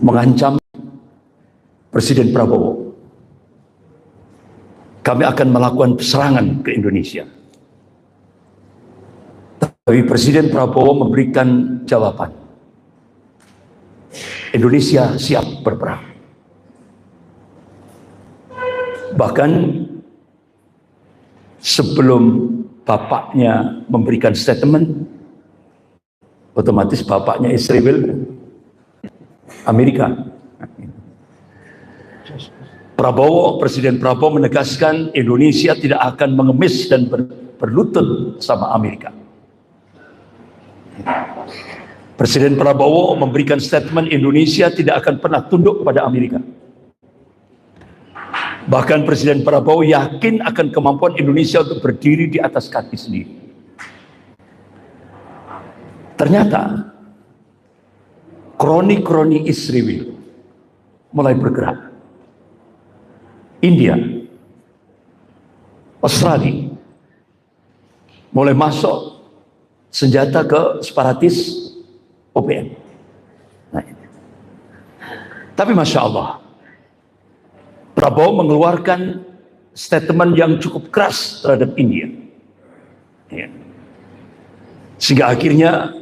mengancam Presiden Prabowo, kami akan melakukan serangan ke Indonesia. Tapi Presiden Prabowo memberikan jawaban, Indonesia siap berperang. Bahkan sebelum bapaknya memberikan statement, otomatis bapaknya Israel, Amerika. Presiden Prabowo menegaskan Indonesia tidak akan mengemis dan berlutut sama Amerika. Presiden Prabowo memberikan statement Indonesia tidak akan pernah tunduk pada Amerika. Bahkan Presiden Prabowo yakin akan kemampuan Indonesia untuk berdiri di atas kaki sendiri. Ternyata kroni-kroni Israel mulai bergerak. India, Australia mulai masuk senjata ke separatis OPM. Nah, tapi Masya Allah, Prabowo mengeluarkan statement yang cukup keras terhadap India. Ya. Sehingga akhirnya,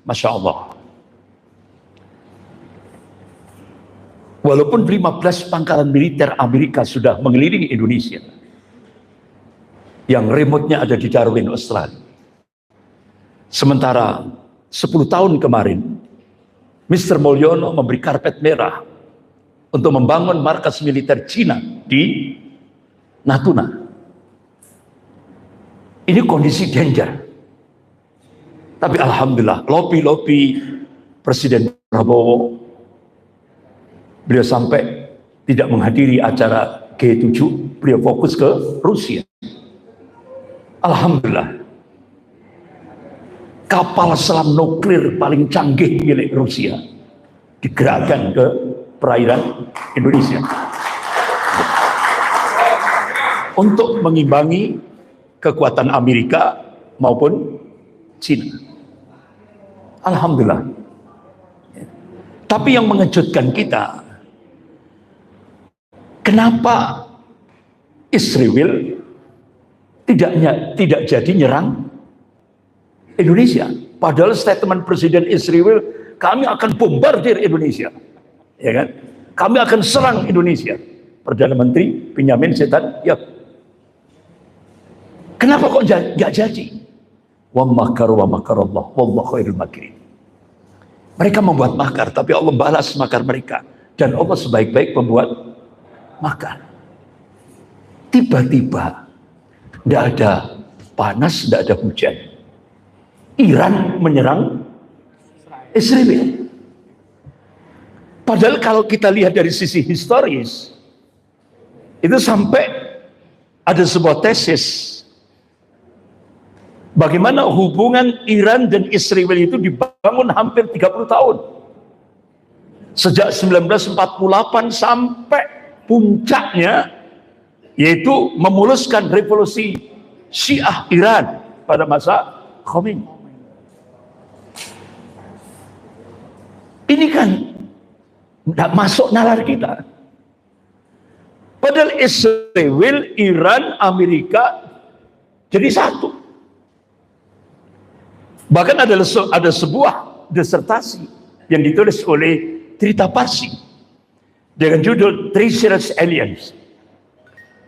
Masya Allah, walaupun 15 pangkalan militer Amerika sudah mengelilingi Indonesia, yang remote-nya ada di Darwin, Australia. Sementara 10 tahun kemarin, Mr. Mulyono memberi karpet merah untuk membangun markas militer Cina di Natuna. Ini kondisi danger. Tapi alhamdulillah, lobby Presiden Prabowo, beliau sampai tidak menghadiri acara G7, beliau fokus ke Rusia. Alhamdulillah, kapal selam nuklir paling canggih milik Rusia digerakkan ke perairan Indonesia untuk mengimbangi kekuatan Amerika maupun Cina. Alhamdulillah. Tapi yang mengejutkan kita, kenapa Israel tidak jadi nyerang Indonesia? Padahal statement Presiden Israel, kami akan bombardir Indonesia, ya kan? Kami akan serang Indonesia. Perdana Menteri Benyamin Netanyahu. Kenapa kok nggak jadi? Wa makaru wa makarallah wallahu khairul makirin. Mereka membuat makar, tapi Allah balas makar mereka, dan Allah sebaik-baik pembuat makar. Tiba-tiba tidak ada panas, tidak ada hujan, Iran menyerang Israel. Padahal kalau kita lihat dari sisi historis, itu sampai ada sebuah tesis bagaimana hubungan Iran dan Israel itu dibangun hampir 30 tahun. Sejak 1948 sampai puncaknya, yaitu memuluskan revolusi Syiah Iran pada masa Khomeini. Ini kan tidak masuk nalar kita. Padahal Israel, Iran, Amerika jadi satu. Bahkan ada sebuah disertasi yang ditulis oleh Trita Parsi dengan judul Treacherous Alliance.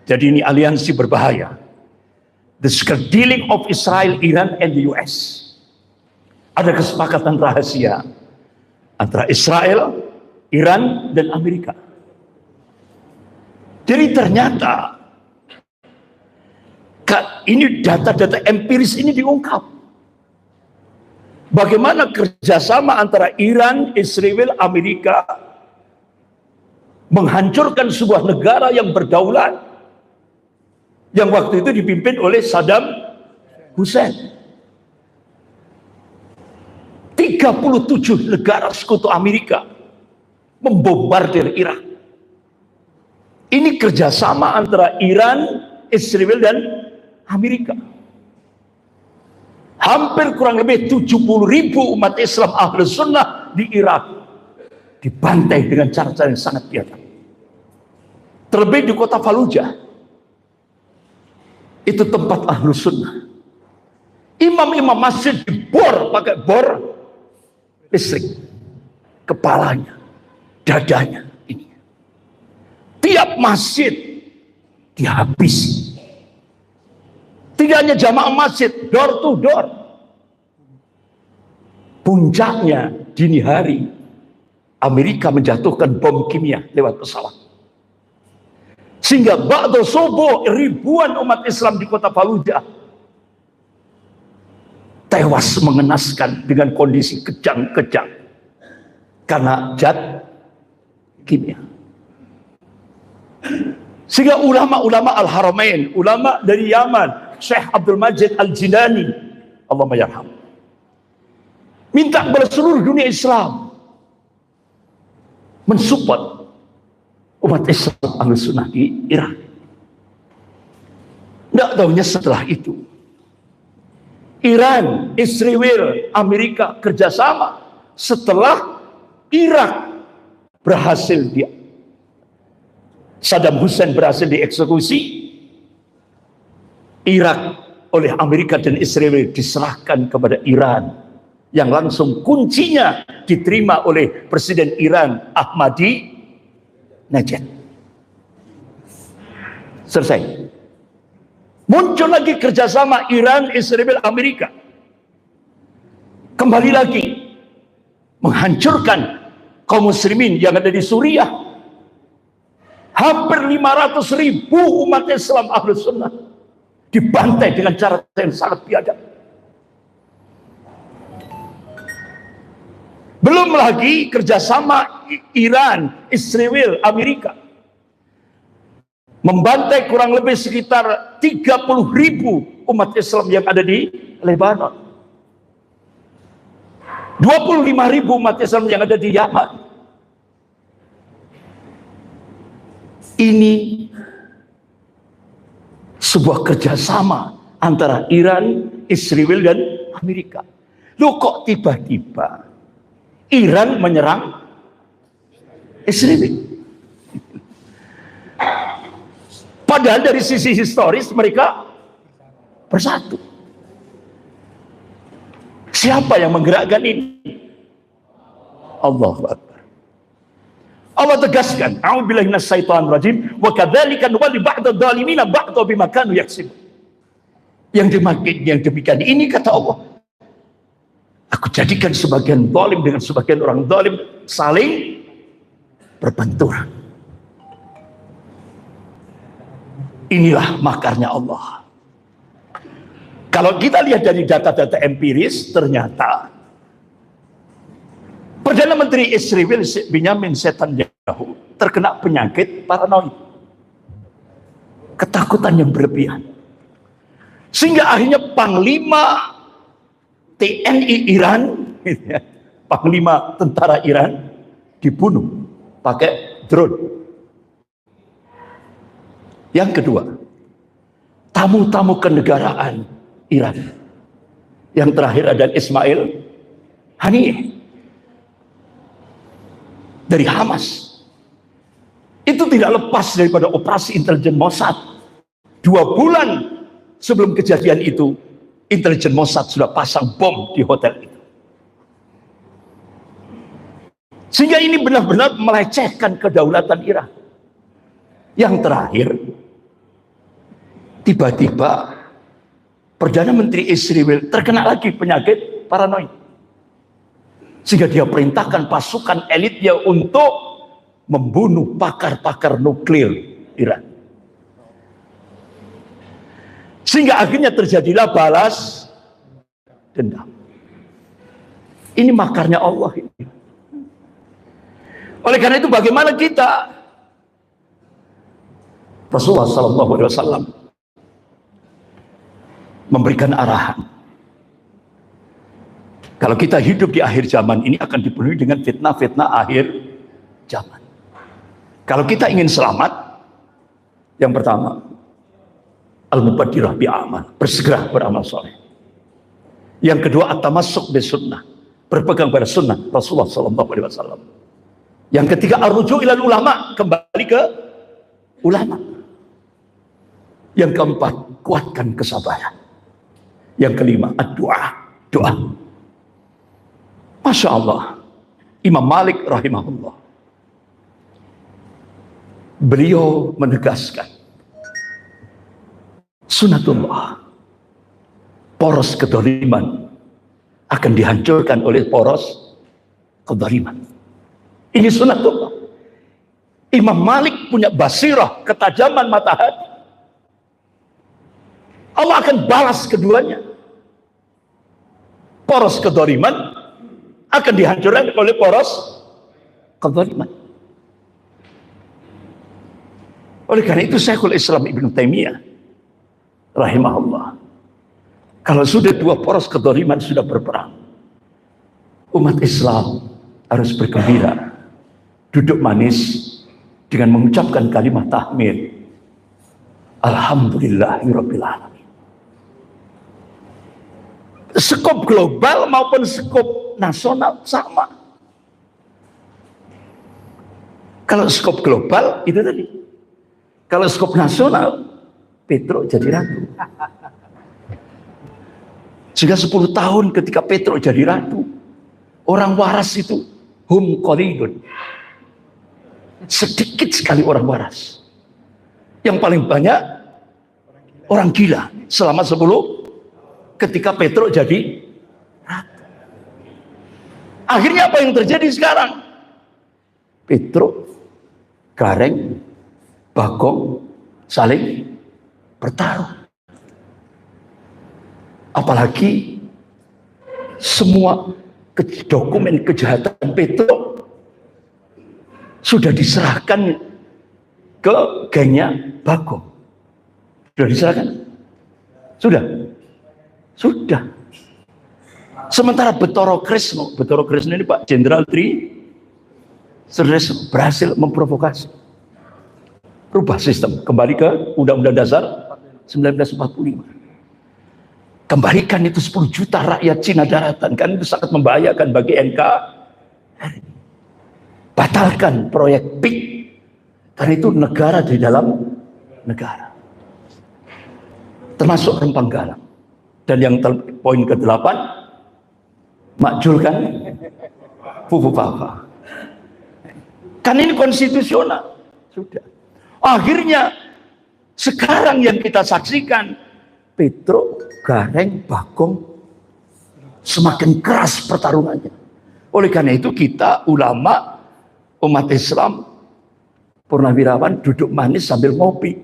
Jadi ini aliansi berbahaya. The secret dealing of Israel, Iran, and the US. Ada kesepakatan rahasia antara Israel, Iran, dan Amerika. Jadi ternyata ini data-data empiris ini diungkap. Bagaimana kerjasama antara Iran, Israel, Amerika menghancurkan sebuah negara yang berdaulat, yang waktu itu dipimpin oleh Saddam Hussein. 37 negara sekutu Amerika membombardir Irak. Ini kerjasama antara Iran, Israel, dan Amerika. Hampir kurang lebih 70.000 umat Islam Ahlus Sunnah di Irak dibantai dengan cara-cara yang sangat biadab. Terlebih di kota Fallujah, itu tempat Ahlus Sunnah. Imam-imam masjid dibor pakai bor listrik, kepalanya, dadanya, ini. Tiap masjid dihabisi. Tidak hanya jamaah masjid, door to door. Puncaknya dini hari, Amerika menjatuhkan bom kimia lewat pesawat. Sehingga ba'da subuh ribuan umat Islam di kota Fallujah tewas mengenaskan dengan kondisi kejang-kejang karena zat kimia. Sehingga ulama-ulama Al-Haramain, ulama dari Yaman, Syekh Abdul Majid Al-Jilani, Allahumma yarham, minta kepada seluruh dunia Islam mensupport umat Islam Ahlus Sunnah di Irak. Tidak tahunya setelah itu Iran, Israel, Amerika kerjasama setelah Irak berhasil Saddam Hussein berhasil dieksekusi. Irak oleh Amerika dan Israel diserahkan kepada Iran, yang langsung kuncinya diterima oleh Presiden Iran Ahmadinejad. Selesai. Muncul lagi kerjasama Iran, Israel, Amerika. Kembali lagi menghancurkan kaum muslimin yang ada di Suriah. Hampir 500.000 umat Islam Ahlus Sunnah dibantai dengan cara yang sangat biadab. Belum lagi kerjasama Iran, Israel, Amerika membantai kurang lebih sekitar 30.000 umat Islam yang ada di Lebanon, 25.000 umat Islam yang ada di Yaman. Ini sebuah kerjasama antara Iran, Israel, dan Amerika. Loh, kok tiba-tiba Iran menyerang Israel? Padahal dari sisi historis mereka bersatu. Siapa yang menggerakkan ini? Allahu Akbar. Allah tegaskan, a'udzubillahi minasyaitonir rajim, wa kadzalika nuwalli ba'dadh dhalimina ba'dha bima kanu yaksibun. Yang demikian ini kata Allah, aku jadikan sebagian zalim dengan sebagian orang zalim saling berbenturan. Inilah makarnya Allah. Kalau kita lihat dari data-data empiris, ternyata Perdana Menteri Israel Benjamin Netanyahu terkena penyakit paranoid, ketakutan yang berlebihan, sehingga akhirnya Panglima TNI Iran, Panglima tentara Iran, dibunuh pakai drone. Yang kedua, tamu-tamu kenegaraan Iran. Yang terakhir ada Ismail Haniyeh dari Hamas. Itu tidak lepas daripada operasi intelijen Mossad. 2 bulan sebelum kejadian itu, intelijen Mossad sudah pasang bom di hotel itu. Sehingga ini benar-benar melecehkan kedaulatan Iran. Yang terakhir, tiba-tiba Perdana Menteri Israel terkena lagi penyakit paranoid, sehingga dia perintahkan pasukan elitnya untuk membunuh pakar-pakar nuklir Iran. Sehingga akhirnya terjadilah balas dendam. Ini makarnya Allah ini. Oleh karena itu bagaimana kita? Rasulullah SAW memberikan arahan. Kalau kita hidup di akhir zaman ini akan dipenuhi dengan fitnah-fitnah akhir zaman. Kalau kita ingin selamat, yang pertama, al-mubaddirah bi'amal, bersegera beramal soleh. Yang kedua, at-tamassuk bis sunnah, berpegang pada sunnah Rasulullah SAW. Yang ketiga, ar-ruju' ilal ulama, kembali ke ulama. Yang keempat, kuatkan kesabaran. Yang kelima, doa. Masya Allah, Imam Malik rahimahullah, beliau menegaskan sunatullah, poros kedzaliman akan dihancurkan oleh poros kedzaliman. Ini sunatullah. Imam Malik punya basirah, ketajaman mata hati. Allah akan balas keduanya. Poros kedzaliman akan dihancurkan oleh poros kedzaliman. Oleh karena itu Syekhul Islam Ibnu Taimiyah rahimahullah, kalau sudah dua poros kedzaliman sudah berperang, umat Islam harus bergembira, duduk manis dengan mengucapkan kalimat tahmid, alhamdulillahirabbil alamin. Skop global maupun skop nasional sama. Kalau skop global itu tadi, kalau skop nasional Petro jadi ratu. Sehingga 10 tahun ketika Petro jadi ratu, orang waras itu hum qalilun, sedikit sekali orang waras. Yang paling banyak orang gila selama 10 ketika Petro jadi ratu. Akhirnya apa yang terjadi sekarang? Petro, Gareng, Bagong saling bertarung. Apalagi semua dokumen kejahatan Petro sudah diserahkan ke gengnya Bagong. Sudah diserahkan? Sudah. Sementara Betoro Kresno ini Pak Jenderal Tri Sutresno berhasil memprovokasi, rubah sistem, kembali ke Undang-Undang Dasar 1945. Kembalikan itu 10 juta rakyat Cina daratan, kan itu sangat membahayakan bagi NKRI. Batalkan proyek PIK, karena itu negara di dalam negara, termasuk Rempang Galang. Dan yang poin ke-8, makjulkan Fufufava. Kan ini konstitusional. Sudah. Akhirnya sekarang yang kita saksikan, Petro, Gareng, Bagong semakin keras pertarungannya. Oleh karena itu kita ulama umat Islam purnawirawan duduk manis sambil ngopi.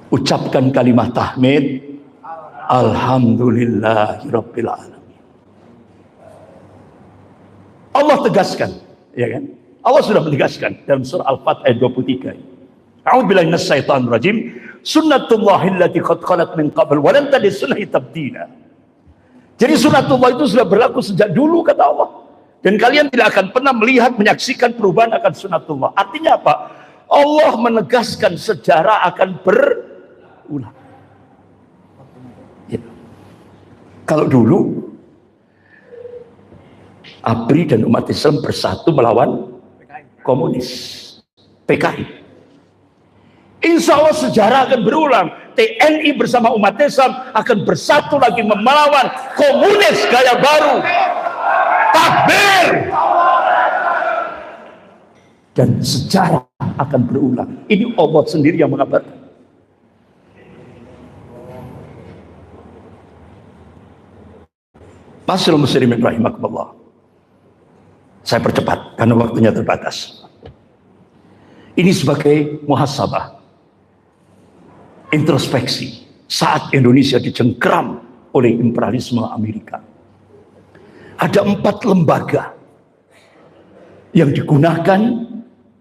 Ucapkan kalimat tahmid, alhamdulillahirabbil alamin. Allah tegaskan, ya kan? Allah sudah menegaskan dalam surah Al-Fat ayat 23. A'udzubillahi minasyaitonir rajim. Sunnatullahi allati qad khalat min qabl wa lan tajid sunnahi tabdila. Jadi sunnatullah itu sudah berlaku sejak dulu kata Allah. Dan kalian tidak akan pernah melihat, menyaksikan perubahan akan sunnatullah. Artinya apa? Allah menegaskan sejarah akan berulang. Ya. Kalau dulu ABRI dan umat Islam bersatu melawan komunis, PKI. Insya Allah sejarah akan berulang. TNI bersama umat Islam akan bersatu lagi melawan komunis gaya baru. Takbir! Dan sejarah akan berulang. Ini Allah sendiri yang mengabarkan. Masyaallah muslimin rahimakumullah. Saya percepat karena waktunya terbatas. Ini sebagai muhasabah, introspeksi saat Indonesia dicengkeram oleh imperialisme Amerika. Ada 4 lembaga yang digunakan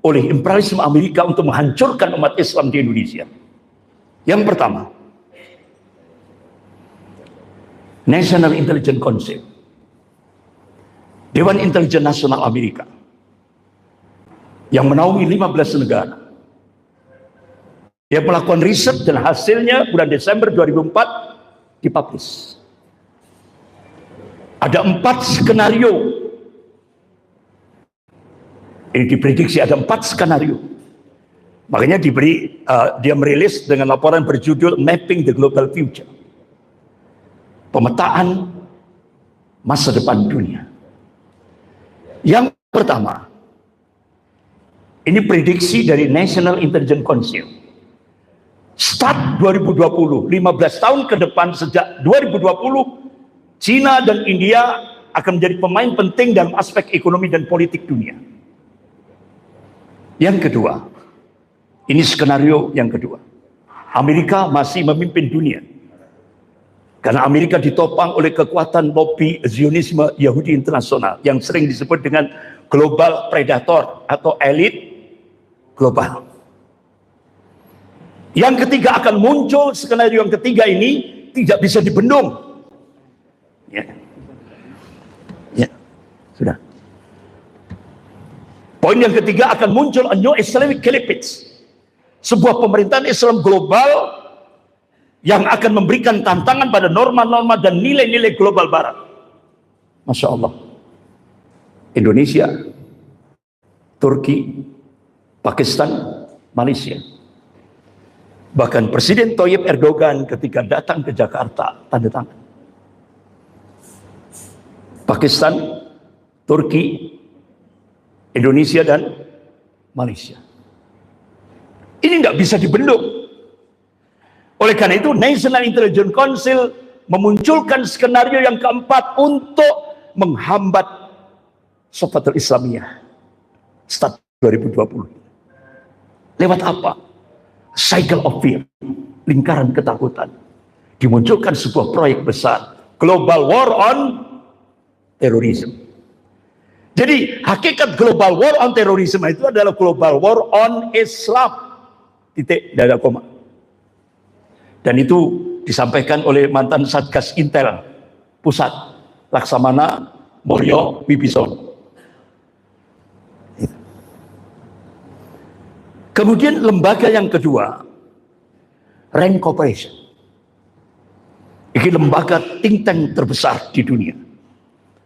oleh imperialisme Amerika untuk menghancurkan umat Islam di Indonesia. Yang pertama, National Intelligence Council, Dewan Intelijen Nasional Amerika, yang menaungi 15 negara. Dia melakukan riset dan hasilnya bulan Desember 2004 dipublish. Ada 4 skenario Ini diprediksi ada 4 skenario. Makanya dia merilis dengan laporan berjudul Mapping the Global Future. Pemetaan masa depan dunia. Yang pertama, ini prediksi dari National Intelligence Council. Start 2020, 15 tahun ke depan sejak 2020, Cina dan India akan menjadi pemain penting dalam aspek ekonomi dan politik dunia. Yang kedua, ini skenario yang kedua. Amerika masih memimpin dunia. Karena Amerika ditopang oleh kekuatan lobby Zionisme Yahudi internasional yang sering disebut dengan global predator atau elit global. Yang ketiga akan muncul, skenario yang ketiga ini tidak bisa dibendung. Ya. Sudah. Poin yang ketiga akan muncul a new Islamic Caliphate. Sebuah pemerintahan Islam global yang akan memberikan tantangan pada norma-norma dan nilai-nilai global barat. Masya Allah. Indonesia, Turki, Pakistan, Malaysia. Bahkan Presiden Thayyip Erdogan ketika datang ke Jakarta, tanda tangan. Pakistan, Turki, Indonesia, dan Malaysia. Ini nggak bisa dibendung. Oleh karena itu, National Intelligence Council memunculkan skenario yang keempat untuk menghambat Safatul Islamiyah start 2020. Lewat apa? Cycle of fear, lingkaran ketakutan. Dimunculkan sebuah proyek besar, Global War on Terrorism. Jadi hakikat Global War on Terrorism itu adalah Global War on Islam. Titik, tidak ada koma. Dan itu disampaikan oleh mantan Satgas Intel Pusat, Laksamana Moryo Wibisono. Kemudian lembaga yang kedua, Rand Corporation. Ini lembaga think tank terbesar di dunia.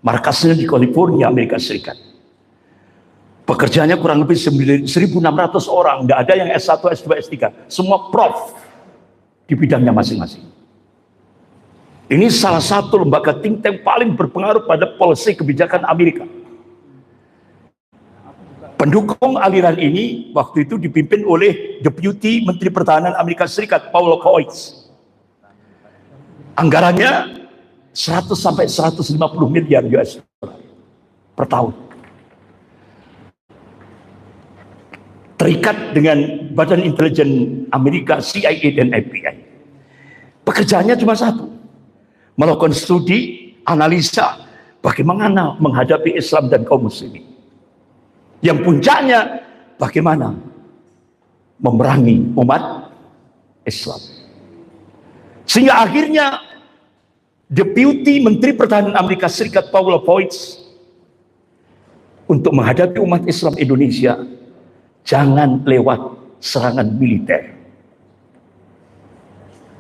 Markasnya di California, Amerika Serikat. Pekerjaannya kurang lebih 1.600 orang. Tidak ada yang S1, S2, S3. Semua prof di bidangnya masing-masing. Ini salah satu lembaga think tank paling berpengaruh pada policy kebijakan Amerika. Pendukung aliran ini waktu itu dipimpin oleh Deputi Menteri Pertahanan Amerika Serikat, Paul Coates. Anggarannya 100 sampai 150 miliar US per tahun. Terikat dengan Badan Intelijen Amerika, CIA dan FBI. Pekerjaannya cuma satu, melakukan studi, analisa bagaimana menghadapi Islam dan kaum muslimin. Yang puncaknya bagaimana memerangi umat Islam. Sehingga akhirnya Deputi Menteri Pertahanan Amerika Serikat Paul Coates untuk menghadapi umat Islam Indonesia, jangan lewat serangan militer.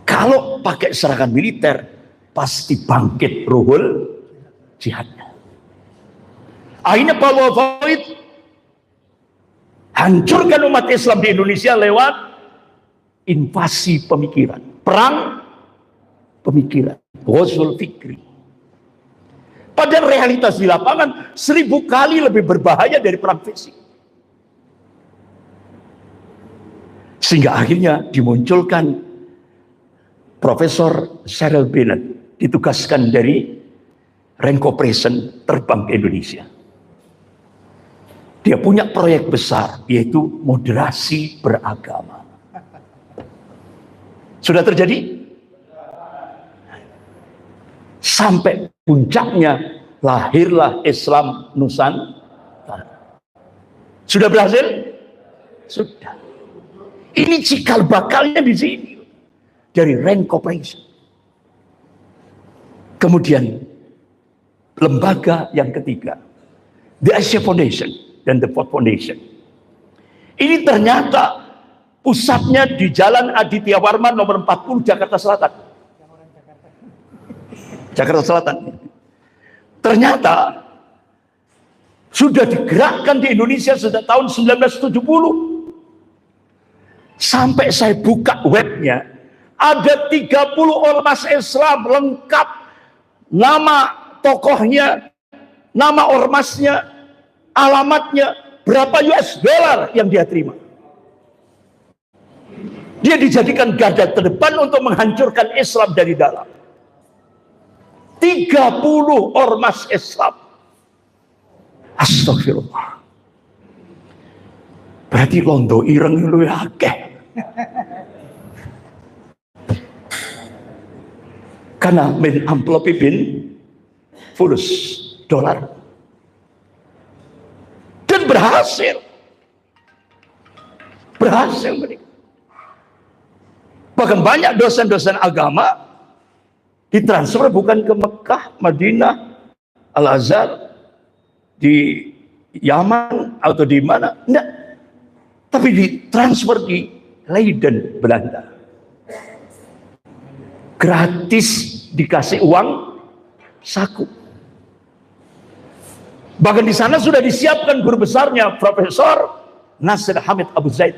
Kalau pakai serangan militer, pasti bangkit ruhul jihadnya. Akhirnya Paul Coates hancurkan umat Islam di Indonesia lewat invasi pemikiran, perang pemikiran, ghazwul fikri. Padahal realitas di lapangan 1000 kali lebih berbahaya dari perang fisik. Sehingga akhirnya dimunculkan Profesor Cheryl Bennett, ditugaskan dari Rand Corporation terbang ke Indonesia. Dia punya proyek besar, yaitu moderasi beragama. Sudah terjadi? Sampai puncaknya lahirlah Islam Nusantara. Sudah berhasil? Sudah. Ini cikal bakalnya di sini. Dari Rand Corporation. Kemudian lembaga yang ketiga, The Asia Foundation dan The Ford Foundation. Ini ternyata pusatnya di Jalan Aditya Warman nomor 40 Jakarta Selatan. Jakarta Selatan. Ternyata sudah digerakkan di Indonesia sejak tahun 1970. Sampai saya buka webnya, ada 30 ormas Islam lengkap, nama tokohnya, nama ormasnya, alamatnya, berapa US dollar yang dia terima. Dia dijadikan garda terdepan untuk menghancurkan Islam dari dalam. 30 ormas Islam. Astagfirullah. Berarti londo ireng lu akeh. Karena min amplopi bin fulus dolar. Dan berhasil. Berhasil mereka. Bahkan banyak dosen-dosen agama ditransfer bukan ke Mekah, Madinah, Al-Azhar, di Yaman atau di mana, enggak. Tapi ditransfer di Leiden, Belanda. Gratis dikasih uang saku. Bahkan di sana sudah disiapkan guru besarnya Profesor Nasir Hamid Abu Zaid.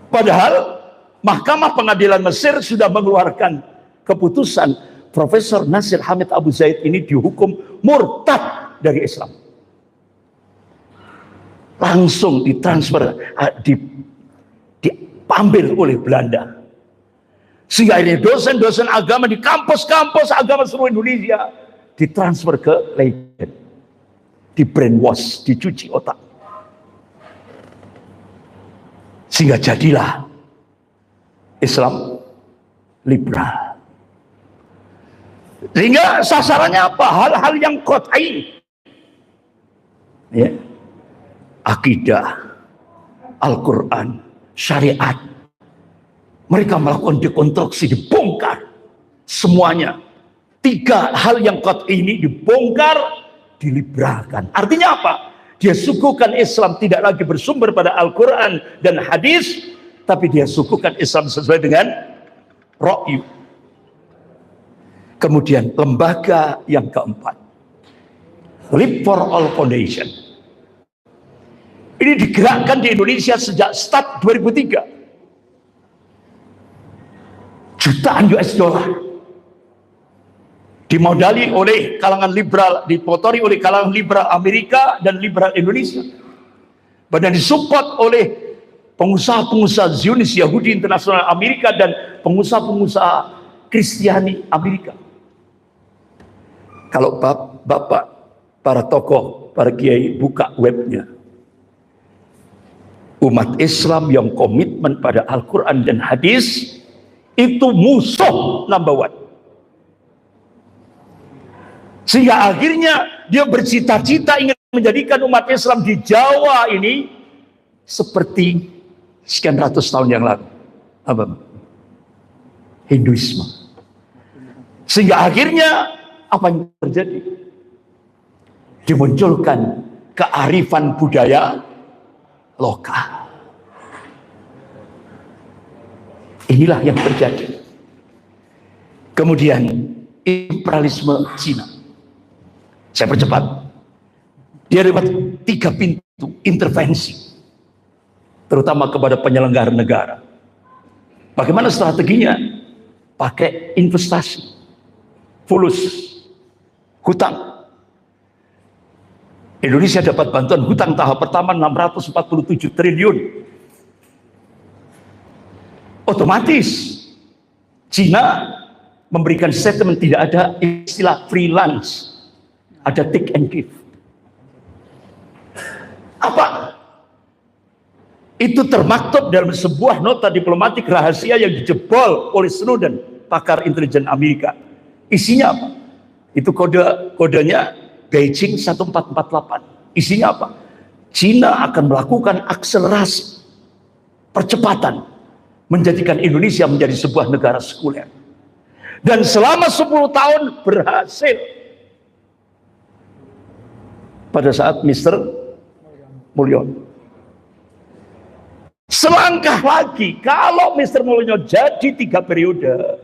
Padahal Mahkamah Pengadilan Mesir sudah mengeluarkan keputusan Profesor Nasir Hamid Abu Zaid ini dihukum murtad dari Islam. Langsung ditransfer, diambil oleh Belanda. Sehingga ini dosen-dosen agama di kampus-kampus agama seluruh Indonesia ditransfer ke Leiden. Di brainwash, dicuci otak. Sehingga jadilah Islam liberal. Sehingga sasarannya apa? Hal-hal yang qat'i. Ya. Akidah, Al-Quran, syariat. Mereka melakukan dekonstruksi, dibongkar semuanya. 3 hal yang qat'i ini dibongkar, diliberalkan. Artinya apa? Dia suguhkan Islam tidak lagi bersumber pada Al-Quran dan hadis, tapi dia suguhkan Islam sesuai dengan ra'yu. Kemudian lembaga yang keempat, Live for All Foundation. Ini digerakkan di Indonesia sejak start 2003. Jutaan US dollar. Dimodali oleh kalangan liberal, dimotori oleh kalangan liberal Amerika dan liberal Indonesia. Dan disupport oleh pengusaha-pengusaha Zionis Yahudi Internasional Amerika dan pengusaha-pengusaha Kristiani Amerika. Kalau bapak, para tokoh, para kiai buka webnya, umat Islam yang komitmen pada Al-Quran dan hadis itu musuh number 1. Sehingga akhirnya dia bercita-cita ingin menjadikan umat Islam di Jawa ini seperti sekian ratus tahun yang lalu. Apa? Hinduisme. Sehingga akhirnya apa yang terjadi? Dimunculkan kearifan budaya lokal. Inilah yang terjadi. Kemudian imperialisme Cina. Saya percepat. Dia dapat 3 pintu intervensi, terutama kepada penyelenggara negara. Bagaimana strateginya? Pakai investasi, fulus, hutang. Indonesia dapat bantuan hutang tahap pertama 647 triliun. Otomatis Cina memberikan statement tidak ada istilah freelance. Ada take and give. Apa? Itu termaktub dalam sebuah nota diplomatik rahasia yang dijebol oleh Snowden, pakar intelijen Amerika. Isinya apa? Itu kodenya Beijing 1448. Isinya apa? Cina akan melakukan akselerasi, percepatan, menjadikan Indonesia menjadi sebuah negara sekuler. Dan selama 10 tahun berhasil. Pada saat Mr. Mulyono. Selangkah lagi, kalau Mr. Mulyono jadi 3 periode,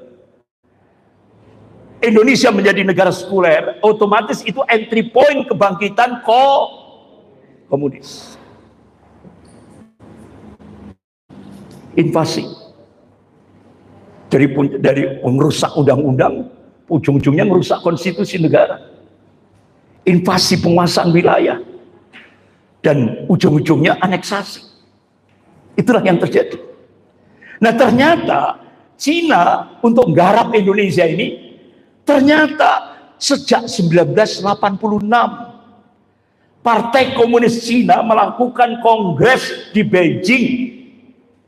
Indonesia menjadi negara sekuler, otomatis itu entry point kebangkitan komunis. Invasi dari merusak undang-undang, ujung-ujungnya merusak konstitusi negara, invasi penguasaan wilayah, dan ujung-ujungnya aneksasi. Itulah yang terjadi. Nah, ternyata Cina untuk menggarap Indonesia ini, ternyata sejak 1986 Partai Komunis Cina melakukan kongres di Beijing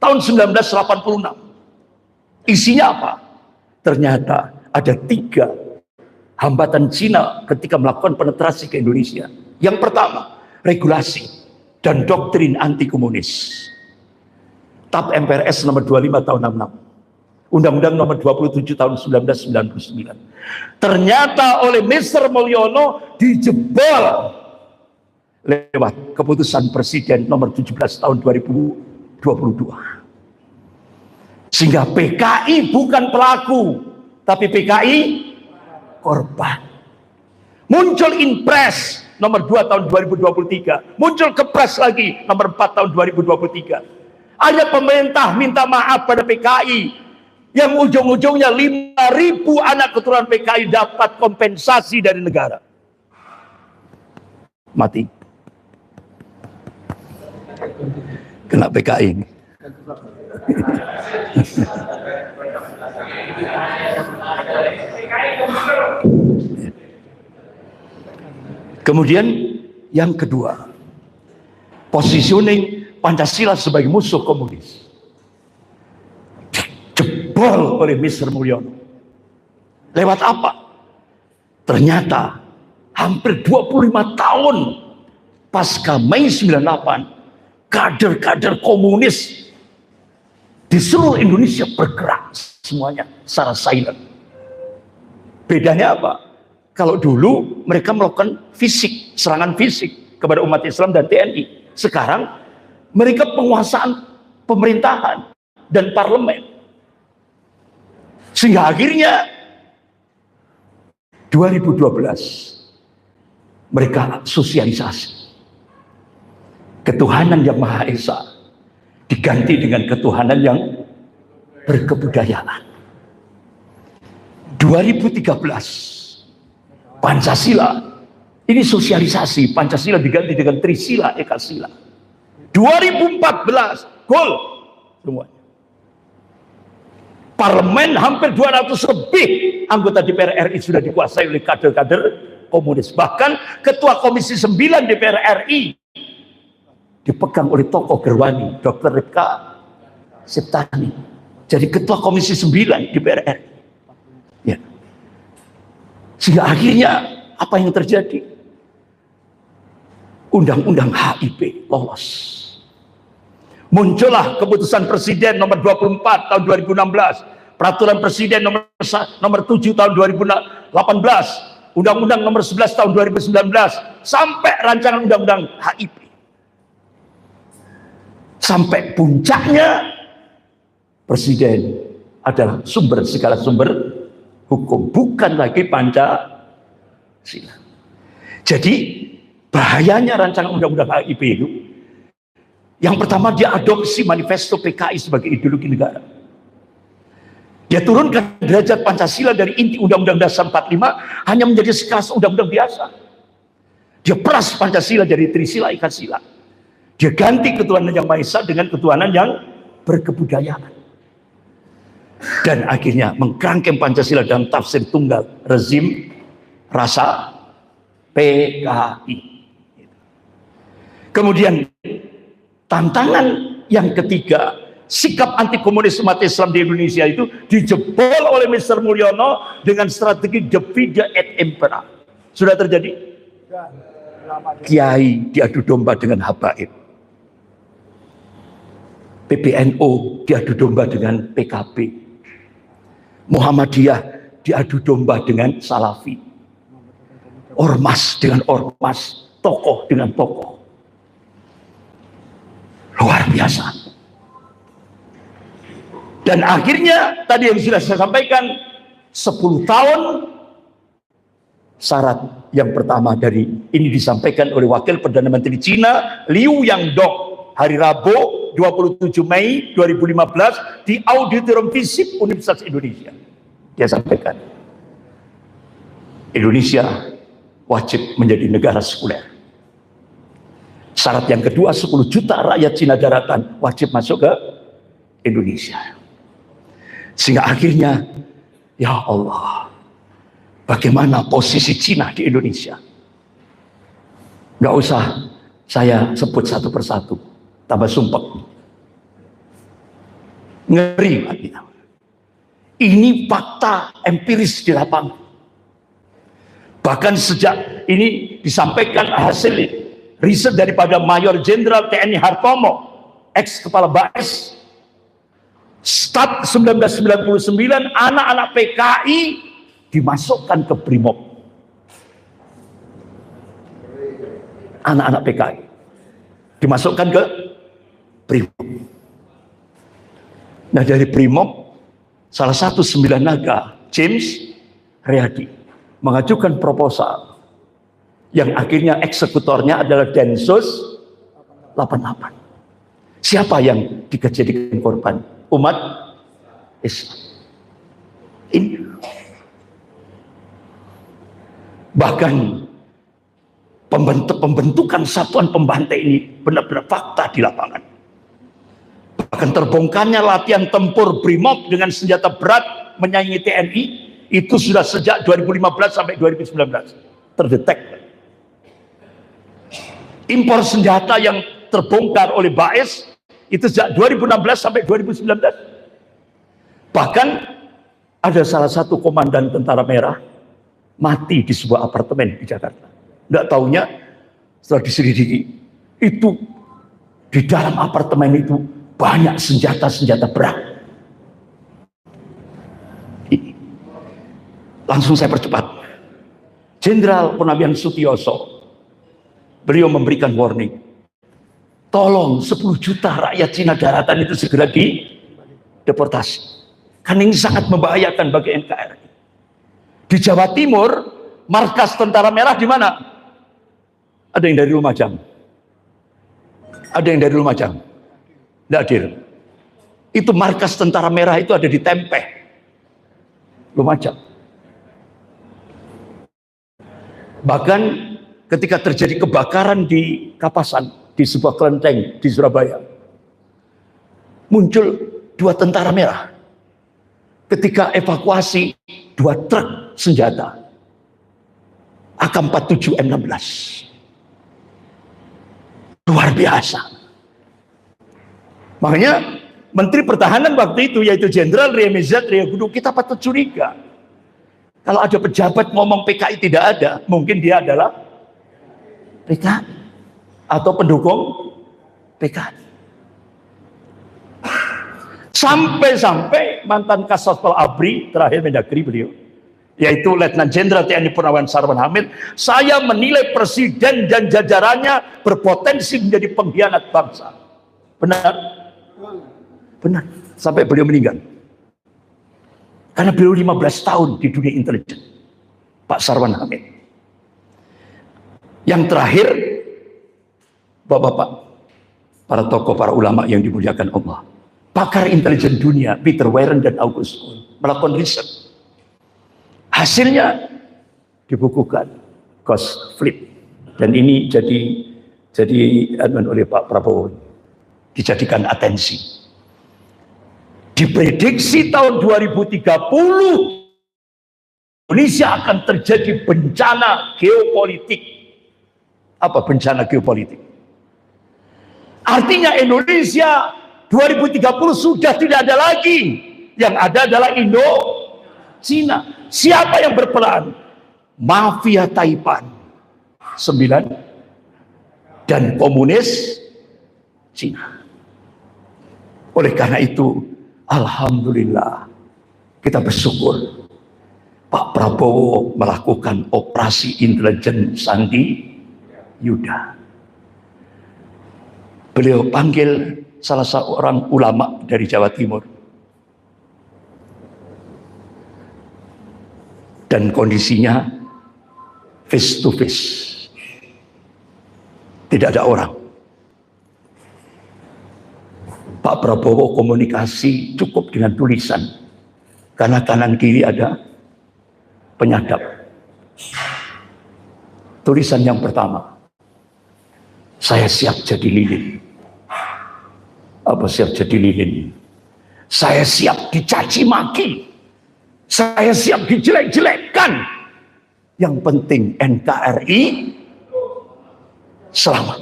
tahun 1986. Isinya apa? Ternyata ada 3 hambatan Cina ketika melakukan penetrasi ke Indonesia. Yang pertama, regulasi dan doktrin anti komunis. TAP MPRS nomor 25 tahun 66. Undang-Undang nomor 27 tahun 1999. Ternyata oleh Mr. Mulyono dijebol lewat keputusan Presiden nomor 17 tahun 2022. Sehingga PKI bukan pelaku, tapi PKI korban. Muncul Inpres nomor 2 tahun 2023, muncul Kepres lagi nomor 4 tahun 2023. Ada pemerintah minta maaf pada PKI, yang ujung-ujungnya 5.000 anak keturunan PKI dapat kompensasi dari negara. Mati. Kena PKI ini. Kemudian yang kedua, positioning Pancasila sebagai musuh komunis jebol oleh Mr. Mulyono. Lewat apa? Ternyata hampir 25 tahun pasca Mei 98, kader-kader komunis di seluruh Indonesia bergerak semuanya secara silent. Bedanya apa? Kalau dulu mereka melakukan fisik, serangan fisik kepada umat Islam dan TNI. Sekarang mereka penguasaan pemerintahan dan parlemen. Sehingga akhirnya 2012 mereka sosialisasi ketuhanan yang Maha Esa diganti dengan ketuhanan yang berkebudayaan. 2013 Pancasila, ini sosialisasi, Pancasila diganti dengan Trisila, Ekasila. 2014 gol semuanya. Parlemen hampir 200 lebih anggota DPR RI sudah dikuasai oleh kader-kader komunis. Bahkan Ketua Komisi 9 DPR RI dipegang oleh tokoh Gerwani, Dr. Ripka Septani. Jadi Ketua Komisi 9 DPR RI. Ya. Sehingga akhirnya apa yang terjadi? Undang-undang HIP lolos. Muncullah keputusan Presiden nomor 24 tahun 2016, Peraturan Presiden nomor 7 tahun 2018, Undang-Undang nomor 11 tahun 2019, sampai rancangan Undang-Undang HIP. Sampai puncaknya Presiden adalah sumber segala sumber hukum, bukan lagi Pancasila. Jadi bahayanya rancangan Undang-Undang HIP itu, yang pertama dia adopsi manifesto PKI sebagai ideologi negara. Dia turunkan derajat Pancasila dari inti Undang-Undang Dasar 45 hanya menjadi sekelas undang-undang biasa. Dia peras Pancasila dari Trisila, Ekasila. Dia ganti ketuhanan yang Maha Esa dengan ketuhanan yang berkebudayaan. Dan akhirnya mengkerangkeng Pancasila dalam tafsir tunggal rezim rasa PKI. Kemudian tantangan yang ketiga, sikap anti komunis umat Islam di Indonesia itu dijebol oleh Mr. Mulyono dengan strategi divide et impera. Sudah terjadi? Kiai diadu domba dengan habaib, PBNU diadu domba dengan PKB, Muhammadiyah diadu domba dengan Salafi, ormas dengan ormas, tokoh dengan tokoh. Luar biasa. Dan akhirnya tadi yang sudah saya sampaikan, 10 tahun Syarat yang pertama dari ini disampaikan oleh Wakil Perdana Menteri Cina Liu Yangdong hari Rabu 27 Mei 2015 di Auditorium FISIP Universitas Indonesia. Dia sampaikan, Indonesia wajib menjadi negara sekuler. Syarat yang kedua, 10 juta rakyat Cina daratan wajib masuk ke Indonesia. Sehingga akhirnya, ya Allah, bagaimana posisi Cina di Indonesia? Nggak usah saya sebut satu persatu, tambah sumpek. Ngeri lagi. Ini fakta empiris di lapangan. Bahkan sejak ini disampaikan hasil riset daripada Mayor Jenderal TNI Hartomo, ex Kepala BAS, start 1999 anak-anak PKI dimasukkan ke Brimob. Anak-anak PKI dimasukkan ke Brimob. Nah, dari Brimob, salah satu sembilan naga, James Riyadi, mengajukan proposal yang akhirnya eksekutornya adalah Densus 88. Siapa yang dijadikan korban? Umat Islam. Ini. Bahkan pembentukan satuan pembantai ini benar-benar fakta di lapangan. Bahkan terbongkarnya latihan tempur Brimob dengan senjata berat menyaingi TNI itu sudah sejak 2015 sampai 2019 terdetek. Impor senjata yang terbongkar oleh BAS itu sejak 2016 sampai 2019. Bahkan ada salah satu komandan tentara merah mati di sebuah apartemen di Jakarta. Nggak taunya setelah diselidiki itu di dalam apartemen itu banyak senjata-senjata berat. Langsung saya percepat. Jenderal Purnawian Sutioso, beliau memberikan warning. Tolong 10 juta rakyat Cina daratan itu segera dideportasi. Karena ini sangat membahayakan bagi NKRI. Di Jawa Timur, markas tentara merah di mana? Ada yang dari Lumajang. Ada yang dari Lumajang. Tidak hadir. Itu markas tentara merah itu ada di Tempeh, Lumajang. Bahkan ketika terjadi kebakaran di Kapasan, di sebuah kelenteng di Surabaya, muncul 2 tentara merah. Ketika evakuasi 2 truk senjata AK-47 M16. Luar biasa. Makanya Menteri Pertahanan waktu itu yaitu Jenderal Riamizat Riyakudu, kita patut curiga. Kalau ada pejabat ngomong PKI tidak ada, mungkin dia adalah PKI atau pendukung PKI. Sampai-sampai mantan Kasatpol ABRI, terakhir Mendagri beliau, yaitu Letnan Jenderal TNI Purnawan Sarwan Hamid, saya menilai presiden dan jajarannya berpotensi menjadi pengkhianat bangsa. Benar? Benar. Sampai beliau meninggal. Karena beliau 15 tahun di dunia intelijen, Pak Sarwan Hamid. Yang terakhir, Bapak-bapak, para tokoh, para ulama yang dimuliakan Allah, pakar intelijen dunia Peter Warren dan August melakukan riset. Hasilnya dibukukan Ghost Flip, dan ini jadi oleh Pak Prabowo, dijadikan atensi. Diprediksi tahun 2030 Indonesia akan terjadi bencana geopolitik. Apa bencana geopolitik? Artinya Indonesia 2030 sudah tidak ada lagi. Yang ada adalah Indo-Cina. Siapa yang berperan? Mafia Taipan 9 dan komunis Cina. Oleh karena itu, alhamdulillah, kita bersyukur Pak Prabowo melakukan operasi intelijen Sandi Yuda. Beliau panggil salah seorang ulama dari Jawa Timur. Dan kondisinya face to face. Tidak ada orang. Pak Prabowo komunikasi cukup dengan tulisan. Karena kanan kiri ada penyadap. Tulisan yang pertama, saya siap jadi lilin. Apa siap jadi lilin? Saya siap dicaci maki. Saya siap dijelek-jelekkan. Yang penting NKRI selamat.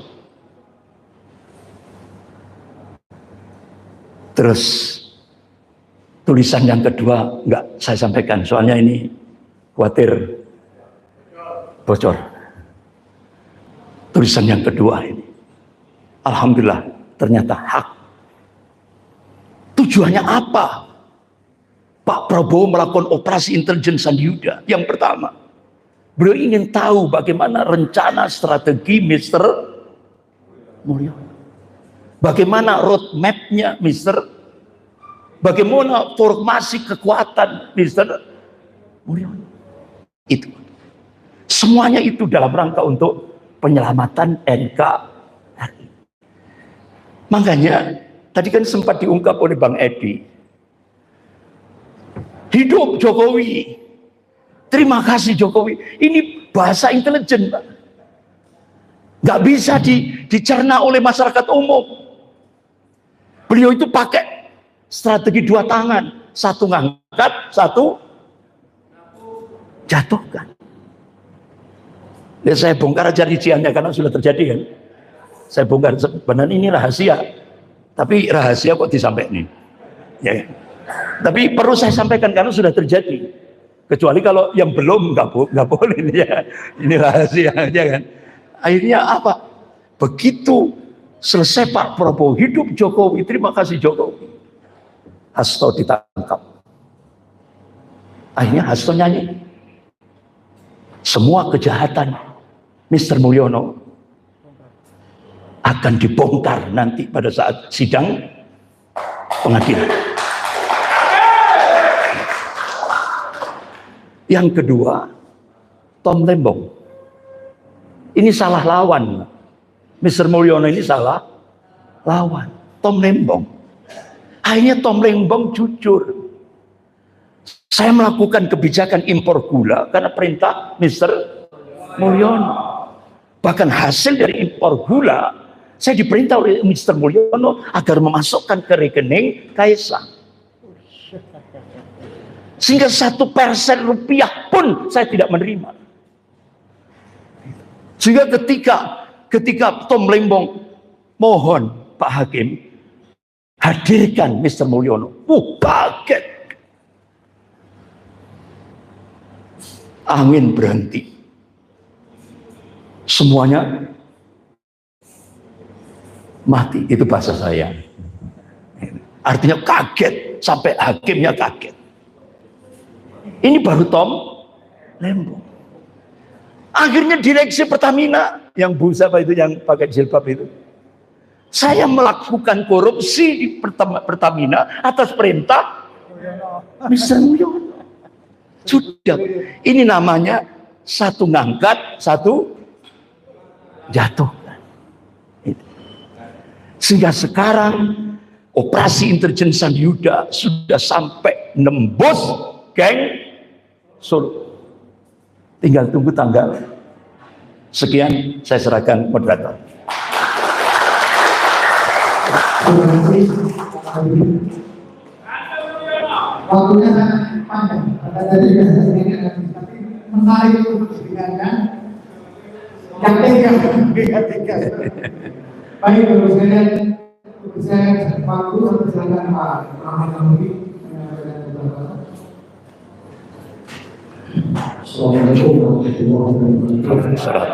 Terus tulisan yang kedua enggak saya sampaikan, soalnya ini khawatir bocor. Tulisan yang kedua ini, alhamdulillah ternyata hak. Tujuannya apa? Pak Prabowo melakukan operasi intelijen Sandi Yuda. Yang pertama, beliau ingin tahu bagaimana rencana strategi Mr. Mulyono. Bagaimana roadmap-nya Mr. Bagaimana formasi kekuatan Mr. Mulyono. Itu. Semuanya itu dalam rangka untuk penyelamatan NKRI. Makanya tadi kan sempat diungkap oleh Bang Edi. Hidup Jokowi. Terima kasih Jokowi. Ini bahasa intelijen, Pak. Gak bisa dicerna oleh masyarakat umum. Beliau itu pakai strategi dua tangan. Satu ngangkat, satu jatuhkan. Ya, saya bongkar aja rinciannya karena sudah terjadi kan. Saya bongkar, sebenarnya ini rahasia. Tapi rahasia kok disampaikan. Ya. Tapi perlu saya sampaikan karena sudah terjadi. Kecuali kalau yang belum nggak boleh ya. Ini rahasia aja kan. Akhirnya apa? Begitu selesai Pak Prabowo, hidup Jokowi, terima kasih Jokowi. Hasto ditangkap. Akhirnya Hasto nyanyi. Semua kejahatan Mr. Mulyono akan dibongkar nanti pada saat sidang pengadilan. Yang kedua, Tom Lembong. Ini salah lawan. Mr. Mulyono ini salah lawan. Tom Lembong. Akhirnya Tom Lembong jujur. Saya melakukan kebijakan impor gula karena perintah Mr. Mulyono. Bahkan hasil dari impor gula, saya diperintah oleh Mr. Mulyono agar memasukkan ke rekening Kaisang. Sehingga 1% rupiah pun saya tidak menerima. Sehingga ketika Tom Lembong mohon Pak Hakim hadirkan Mr. Mulyono, kaget. Angin berhenti. Semuanya mati. Itu bahasa saya. Artinya kaget, sampai hakimnya kaget. Ini baru Tom Lembong. Akhirnya direksi Pertamina, yang Bu siapa itu yang pakai jilbab itu, saya melakukan korupsi di Pertamina atas perintah Mr. Mulyono. Sudah, ini namanya satu ngangkat, satu jatuhkan. Sehingga sekarang operasi intelijen Sandi Yuda sudah sampai nembus geng Solo. Tinggal tunggu tanggal. Sekian, saya serahkan moderator. Waktunya sangat panjang. Tadi tapi menarik untuk didengarkan. Yang tiga. Baik, terus saya waktu sampai silakan Pak Rahmat Amri. Assalamualaikum warahmatullahi wabarakatuh.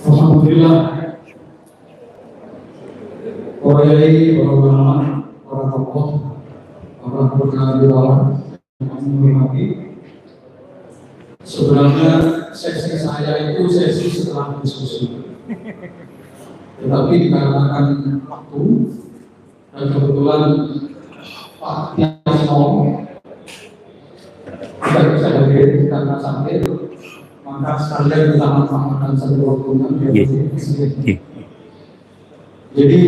Alhamdulillah. Para yai, para ulama, para tokoh, para purnawirawan yang kami hormati. Sebenarnya sesi saya itu sesi setelah diskusi. Tetapi dikarenakan waktu dan kebetulan Pak Tiasno tidak tidak bisa hadir karena sakit, maka sekalian kita manfaatkan satu waktunya Iya. biar jadi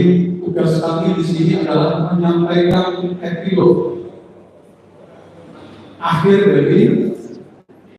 tugas kami di sini adalah menyampaikan epilog akhir dari